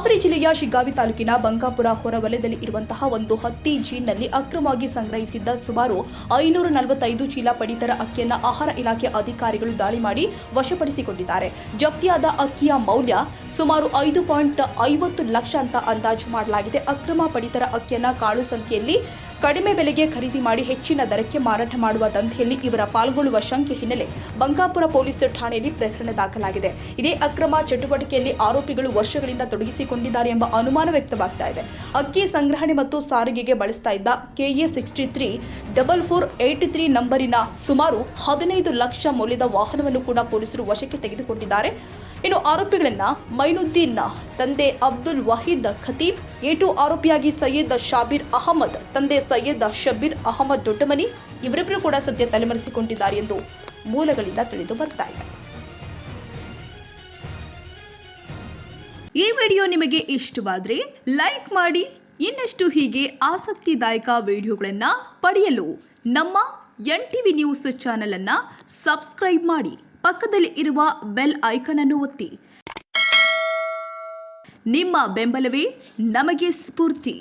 ಹಾವೇರಿ ಜಿಲ್ಲೆಯ ಶಿಗ್ಗಾವಿ ತಾಲೂಕಿನ ಬಂಕಾಪುರ ಹೊರವಲಯದಲ್ಲಿ ಇರುವಂತಹ ಒಂದು ಹತ್ತಿ ಜೀನ್ನಲ್ಲಿ ಅಕ್ರಮವಾಗಿ ಸಂಗ್ರಹಿಸಿದ್ದ ಸುಮಾರು 545 ಚೀಲ ಪಡಿತರ ಅಕ್ಕಿಯನ್ನು ಆಹಾರ ಇಲಾಖೆ ಅಧಿಕಾರಿಗಳು ದಾಳಿ ಮಾಡಿ ವಶಪಡಿಸಿಕೊಂಡಿದ್ದಾರೆ. ಜಪ್ತಿಯಾದ ಅಕ್ಕಿಯ ಮೌಲ್ಯ ಸುಮಾರು 5.50 ಲಕ್ಷ ಅಂತ ಅಂದಾಜು ಮಾಡಲಾಗಿದೆ. ಅಕ್ರಮ ಪಡಿತರ ಅಕ್ಕಿಯನ್ನು ಕಾಳು ಸಂಖ್ಯೆಯಲ್ಲಿ ಕಡಿಮೆ ಬೆಲೆಗೆ ಖರೀದಿ ಮಾಡಿ ಹೆಚ್ಚಿನ ದರಕ್ಕೆ ಮಾರಾಟ ಮಾಡುವ ದಂಧೆಯಲ್ಲಿ ಇವರ ಪಾಲ್ಗೊಳ್ಳುವ ಶಂಕೆ ಹಿನ್ನೆಲೆ ಬಂಕಾಪುರ ಪೊಲೀಸ್ ಠಾಣೆಯಲ್ಲಿ ಪ್ರಕರಣ ದಾಖಲಾಗಿದೆ. ಇದೇ ಅಕ್ರಮ ಚಟುವಟಿಕೆಯಲ್ಲಿ ಆರೋಪಿಗಳು ವರ್ಷಗಳಿಂದ ತೊಡಗಿಸಿಕೊಂಡಿದ್ದಾರೆ ಎಂಬ ಅನುಮಾನ ವ್ಯಕ್ತವಾಗ್ತಾ ಇದೆ. ಅಕ್ಕಿ ಸಂಗ್ರಹಣೆ ಮತ್ತು ಸಾರಿಗೆಗೆ ಬಳಸ್ತಾ ಇದ್ದ KA 634483 ನಂಬರಿನ ಸುಮಾರು 15 ಲಕ್ಷ ಮೌಲ್ಯದ ವಾಹನವನ್ನು ಕೂಡ ಪೊಲೀಸರು ವಶಕ್ಕೆ ತೆಗೆದುಕೊಂಡಿದ್ದಾರೆ. ಇನ್ನು ಆರೋಪಿಗಳನ್ನ ಮೈನುದ್ದೀನ್ ತಂದೆ ಅಬ್ದುಲ್ ವಹೀದ್ ಖತೀಬ್, A2 ಆರೋಪಿಯಾಗಿ ಸಯ್ಯದ್ ಶಾಬೀರ್ ಅಹಮದ್, ತಂದೆ ಸಯ್ಯದ್ ಶಬೀರ್ ಅಹಮದ್ ದೊಡ್ಡಮನಿ ಇವರಿಬ್ಬರು ಕೂಡ ಸದ್ಯ ತಲೆಮರೆಸಿಕೊಂಡಿದ್ದಾರೆ ಎಂದು ಮೂಲಗಳಿಂದ ತಿಳಿದು ಬರ್ತಾ ಇದೆ. ಈ ವಿಡಿಯೋ ನಿಮಗೆ ಇಷ್ಟವಾದರೆ ಲೈಕ್ ಮಾಡಿ. ಇನ್ನಷ್ಟು ಹೀಗೆ ಆಸಕ್ತಿದಾಯಕ ವಿಡಿಯೋಗಳನ್ನು ಪಡೆಯಲು ನಮ್ಮ NTV ನ್ಯೂಸ್ ಚಾನೆಲ್ ಅನ್ನು ಸಬ್ಸ್ಕ್ರೈಬ್ ಮಾಡಿ. ಪಕ್ಕದಲ್ಲಿ ಇರುವ ಬೆಲ್ ಐಕಾನ್ ಅನ್ನು ಒತ್ತಿ. ನಿಮ್ಮ ಬೆಂಬಲವೇ ನಮಗೆ ಸ್ಫೂರ್ತಿ.